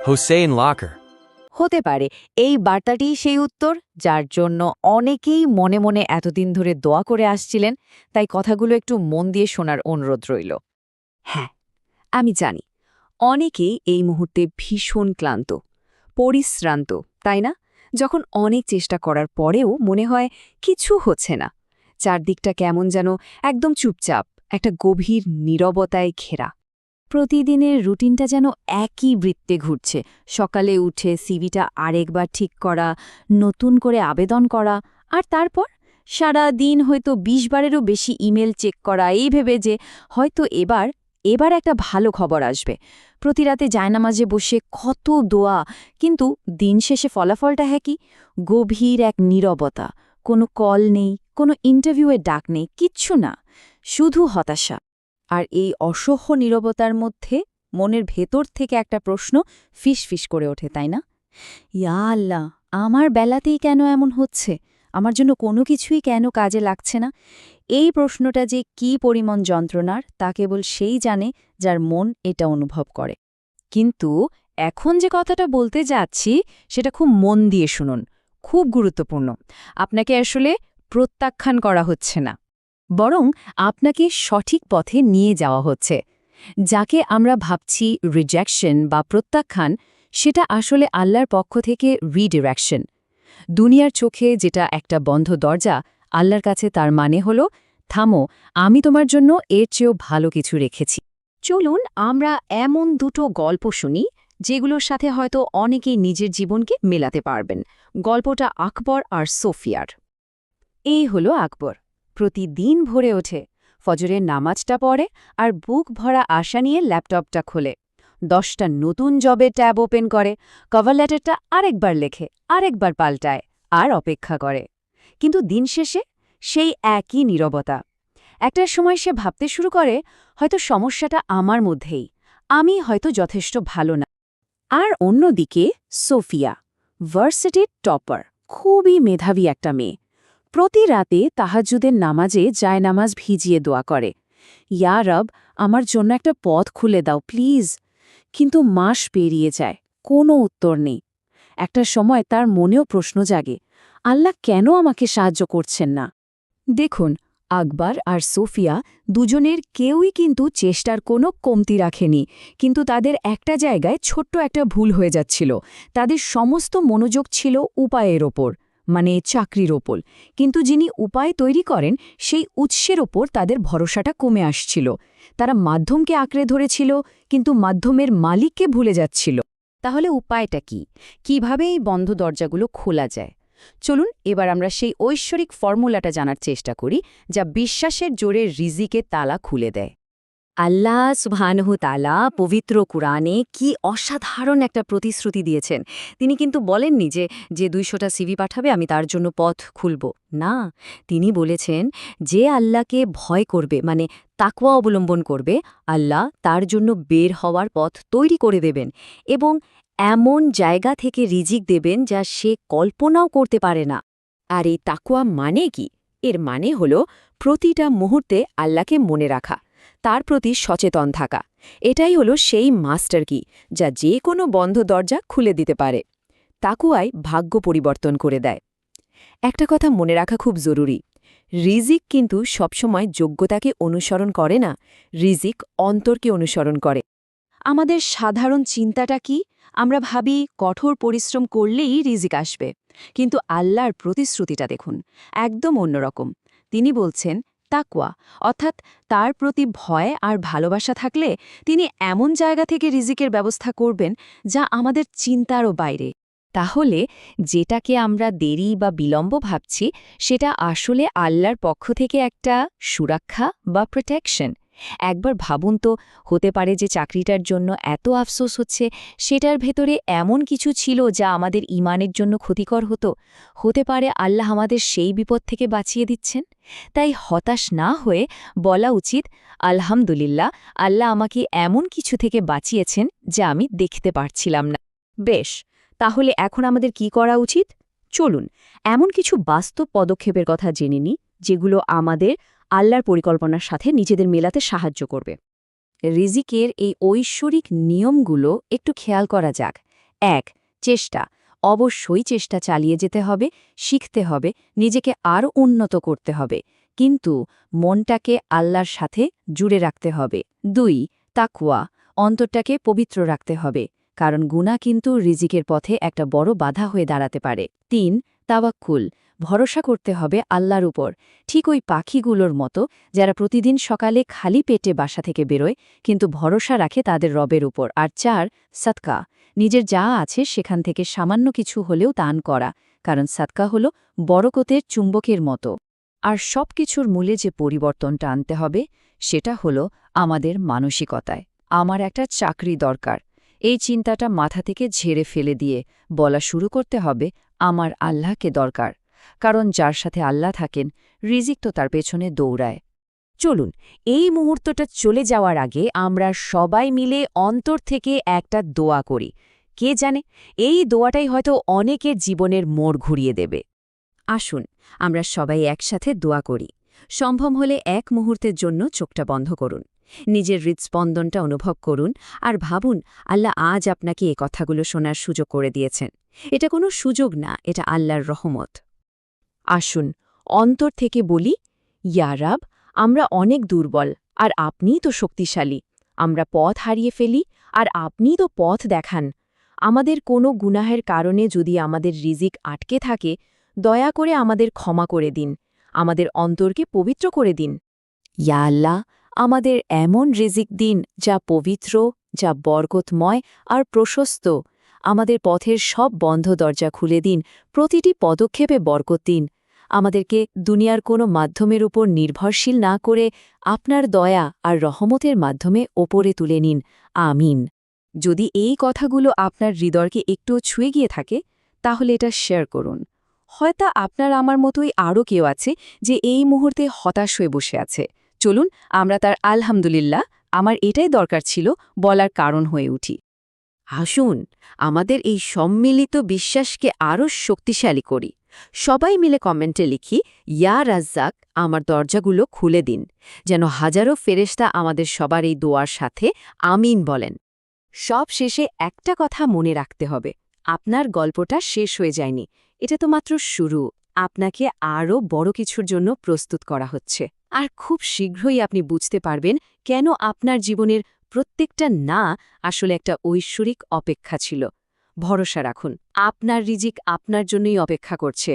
Hossein Locker. হতে পারে এই বার্তাটি সেই উত্তর যার জন্য অনেকেই মনে মনে এতদিন ধরে দোয়া করে আসছিলেন, তাই কথাগুলো একটু মন দিয়ে শোনার অনুরোধ রইল। হ্যাঁ, আমি জানি অনেকেই এই মুহূর্তে ভীষণ ক্লান্ত, পরিশ্রান্ত, তাই না? যখন অনেক চেষ্টা করার পরেও মনে হয় কিছু হচ্ছে না, চারদিকটা কেমন যেন একদম চুপচাপ, একটা গভীর নীরবতায় ঘেরা। প্রতিদিনের রুটিনটা যেন একই বৃত্তে ঘুরছে। সকালে উঠে সিভিটা আরেকবার ঠিক করা, নতুন করে আবেদন করা, আর তারপর সারা দিন হয়তো ২০ বারেরও বেশি ইমেল চেক করা, এই ভেবে যে হয়তো এবার একটা ভালো খবর আসবে। প্রতি রাতে জায়নামাজে বসে কত দোয়া, কিন্তু দিন শেষে ফলাফলটা কি? গভীর এক নীরবতা, কোনো কল নেই, কোনো ইন্টারভিউয়ের ডাক নেই, কিচ্ছু না, শুধু হতাশা। আর এই অসহ্য নীরবতার মধ্যে মনের ভেতর থেকে একটা প্রশ্ন ফিসফিস করে ওঠে, তাই না? ইয়া আল্লাহ, আমার বেলাতেই কেন এমন হচ্ছে? আমার জন্য কোনো কিছুই কেন কাজে লাগছে না? এই প্রশ্নটা যে কি পরিমাণ যন্ত্রণার তা কেবল সেই জানে যার মন এটা অনুভব করে। কিন্তু এখন যে কথাটা বলতে যাচ্ছি সেটা খুব মন দিয়ে শুনুন, খুব গুরুত্বপূর্ণ। আপনাকে আসলে প্রত্যাখ্যান করা হচ্ছে না, বরং আপনাকে সঠিক পথে নিয়ে যাওয়া হচ্ছে। যাকে আমরা ভাবছি রিজেকশন বা প্রত্যাখ্যান, সেটা আসলে আল্লাহর পক্ষ থেকে রিডিরেকশন। দুনিয়ার চোখে যেটা একটা বন্ধ দরজা, আল্লাহর কাছে তার মানে হলো, থামো, আমি তোমার জন্য এর চেয়েও ভালো কিছু রেখেছি। চলুন আমরা এমন দুটো গল্প শুনি যেগুলোর সাথে হয়তো অনেকেই নিজের জীবনকে মেলাতে পারবেন। গল্পটা আকবর আর সোফিয়ার। এই হলো আকবর। প্রতিদিন ভোরে ওঠে, ফজরের নামাজটা পড়ে আর বুক ভরা আশা নিয়ে ল্যাপটপটা খোলে। 10টা নতুন জবের ট্যাব ওপেন করে, কভার লেটারটা আরেকবার লেখে, আরেকবার পাল্টায়, আর অপেক্ষা করে। কিন্তু দিন শেষে সেই একই নীরবতা। একটা সময় সে ভাবতে শুরু করে, হয়তো সমস্যাটা আমার মধ্যেই, আমি হয়তো যথেষ্ট ভালো না। আর অন্যদিকে সোফিয়া, ভার্সিটির টপার, খুবই মেধাবী একটা মেয়ে। প্রতি রাতে তাহাজ্জুদের নামাজে জায়নামাজ ভিজিয়ে দোয়া করে, ইয়া রব, আমার জন্য একটা পথ খুলে দাও প্লিজ। কিন্তু মাস পেরিয়ে যায়, কোনো উত্তর নেই। একটা সময় তার মনেও প্রশ্ন জাগে, আল্লাহ কেন আমাকে সাহায্য করছেন না? দেখুন, আকবর আর সোফিয়া দুজনের কেউই কিন্তু চেষ্টার কোনো কমতি রাখেনি, কিন্তু তাদের একটা জায়গায় ছোট্ট একটা ভুল হয়ে যাচ্ছিল। তাদের সমস্ত মনোযোগ ছিল উপায়ের ওপর, মানে চাকরির ওপর, কিন্তু যিনি উপায় তৈরি করেন সেই উৎসের ওপর তাদের ভরসাটা কমে আসছিল। তারা মাধ্যমকে আঁকড়ে ধরেছিল, কিন্তু মাধ্যমের মালিককে ভুলে যাচ্ছিল। তাহলে উপায়টা কি? কিভাবে এই বন্ধ দরজাগুলো খোলা যায়? চলুন এবার আমরা সেই ঐশ্বরিক ফর্মুলাটা জানার চেষ্টা করি, যা বিশ্বাসের জোরে রিজিকে তালা খুলে দেয়। আল্লাহ সুবহানাহু তাআলা পবিত্র কুরআনে কি অসাধারণ একটা প্রতিশ্রুতি দিয়েছেন। তিনি কিন্তু বলেননি যে ২০০টা সিভি পাঠাবে আমি তার জন্য পথ খুলব। না, তিনি বলেছেন যে আল্লাহকে ভয় করবে, মানে তাকওয়া অবলম্বন করবে, আল্লাহ তার জন্য বের হওয়ার পথ তৈরি করে দেবেন এবং এমন জায়গা থেকে রিজিক দেবেন যা সে কল্পনাও করতে পারে না। আর এই তাকওয়া মানে কি? এর মানে হলো প্রতিটা মুহূর্তে আল্লাহকে মনে রাখা, তার প্রতি সচেতন থাকা। এটাই হলো সেই মাস্টার কি, যা যে কোনো বন্ধ দরজা খুলে দিতে পারে। তাকওয়াই ভাগ্য পরিবর্তন করে দেয়। একটা কথা মনে রাখা খুব জরুরি, রিজিক কিন্তু সবসময় যোগ্যতাকে অনুসরণ করে না, রিজিক অন্তরকে অনুসরণ করে। আমাদের সাধারণ চিন্তাটা কি? আমরা ভাবি কঠোর পরিশ্রম করলেই রিজিক আসবে, কিন্তু আল্লাহর প্রতিশ্রুতিটা দেখুন, একদম অন্যরকম। তিনি বলছেন তাকওয়া, অর্থাৎ তার প্রতি ভয় আর ভালোবাসা থাকলে তিনি এমন জায়গা থেকে রিজিকের ব্যবস্থা করবেন যা আমাদের চিন্তারও বাইরে। তাহলে যেটাকে আমরা দেরি বা বিলম্ব ভাবছি, সেটা আসলে আল্লাহর পক্ষ থেকে একটা সুরক্ষা বা প্রোটেকশন। একবার ভাবুন তো, হতে পারে যে চাকরিটার জন্য এত আফসোস হচ্ছে, সেটার ভেতরে এমন কিছু ছিল যা আমাদের ঈমানের জন্য ক্ষতিকর হতে পারে আল্লাহ আমাদের সেই বিপদ থেকে বাঁচিয়ে দিচ্ছেন। তাই হতাশ না হয়ে বলা উচিত, আলহামদুলিল্লাহ, আল্লাহ আমাকে এমন কিছু থেকে বাঁচিয়েছেন যা আমি দেখতে পারছিলাম না। বেশ, তাহলে এখন আমাদের কি করা উচিত? চলুন এমন কিছু বাস্তব পদক্ষেপের কথা জেনে নিই, যেগুলো আমাদের আল্লাহর পরিকল্পনার সাথে নিজেদের মেলাতে সাহায্য করবে। রিজিকের এই ঐশ্বরিক নিয়মগুলো একটু খেয়াল করা যাক। 1. চেষ্টা। অবশ্যই চেষ্টা চালিয়ে যেতে হবে, শিখতে হবে, নিজেকে আরও উন্নত করতে হবে, কিন্তু মনটাকে আল্লাহর সাথে জুড়ে রাখতে হবে। 2. তাকওয়া। অন্তরটাকে পবিত্র রাখতে হবে, কারণ গুনাহ কিন্তু রিজিকের পথে একটা বড় বাধা হয়ে দাঁড়াতে পারে। 3. তাওয়াক্কুল। ভরসা করতে হবে আল্লাহর উপর, ঠিক ওই পাখিগুলোর মতো যারা প্রতিদিন সকালে খালি পেটে বাসা থেকে বেরোয় কিন্তু ভরসা রাখে তাদের রবের উপর। আর 4. সাদকা। নিজের যা আছে সেখান থেকে সামান্য কিছু হলেও দান করা, কারণ সাদকা হল বরকতের চুম্বকের মতো। আর সব কিছুর মূলে যে পরিবর্তনটা আনতে হবে সেটা হলো আমাদের মানসিকতায়। আমার একটা চাকরি দরকার, এই চিন্তাটা মাথা থেকে ঝেড়ে ফেলে দিয়ে বলা শুরু করতে হবে আমার আল্লাহকে দরকার, কারণ যার সাথে আল্লাহ থাকেন রিজিক তো তার পেছনে দৌড়ায়। চলুন এই মুহূর্তটা চলে যাওয়ার আগে আমরা সবাই মিলে অন্তর থেকে একটা দোয়া করি। কে জানে, এই দোয়াটাই হয়তো অনেকের জীবনের মোড় ঘুরিয়ে দেবে। আসুন আমরা সবাই একসাথে দোয়া করি। সম্ভব হলে এক মুহূর্তের জন্য চোখটা বন্ধ করুন, নিজের হৃদস্পন্দনটা অনুভব করুন আর ভাবুন আল্লাহ আজ আপনাকে এ কথাগুলো শোনার সুযোগ করে দিয়েছেন। এটা কোনো সুযোগ না, এটা আল্লাহর রহমত। আসুন অন্তর থেকে বলি, ইয়া রাব, আমরা অনেক দুর্বল আর আপনিই তো শক্তিশালী। আমরা পথ হারিয়ে ফেলি আর আপনিই তো পথ দেখান। আমাদের কোনো গুনাহের কারণে যদি আমাদের রিজিক আটকে থাকে, দয়া করে আমাদের ক্ষমা করে দিন, আমাদের অন্তরকে পবিত্র করে দিন। ইয়া আল্লাহ, আমাদের এমন রিজিক দিন যা পবিত্র, যা বরকতময় আর প্রশস্ত। আমাদের পথের সব বন্ধ দরজা খুলে দিন, প্রতিটি পদক্ষেপে বরকত দিন। আমাদেরকে দুনিয়ার কোনো মাধ্যমের উপর নির্ভরশীল না করে আপনার দয়া আর রহমতের মাধ্যমে ওপরে তুলে নিন। আমিন। যদি এই কথাগুলো আপনার হৃদয়কে একটু ছুঁয়ে গিয়ে থাকে তাহলে এটা শেয়ার করুন। হয়তো আপনার আমার মতোই আরও কেউ আছে যে এই মুহূর্তে হতাশ হয়ে বসে আছে। চলুন আমরা তার আলহামদুলিল্লাহ, আমার এটাই দরকার ছিল বলার কারণ হয়ে উঠি। আসুন আমাদের এই সম্মিলিত বিশ্বাসকে আরও শক্তিশালী করি। সবাই মিলে কমেন্টে লিখি, ইয়া রাজ্জাক, আমার দরজাগুলো খুলে দিন, যেন হাজারো ফেরেশতা আমাদের সবার এই দোয়ার সাথে আমিন বলেন। সব শেষে একটা কথা মনে রাখতে হবে, আপনার গল্পটা শেষ হয়ে যায়নি, এটা তো মাত্র শুরু। আপনাকে আরও বড় কিছুর জন্য প্রস্তুত করা হচ্ছে। আর খুব শীঘ্রই আপনি বুঝতে পারবেন কেন আপনার জীবনের প্রত্যেকটা না আসলে একটা ঐশ্বরিক অপেক্ষা ছিল। ভরসা রাখুন, আপনার রিজিক আপনার জন্যই অপেক্ষা করছে।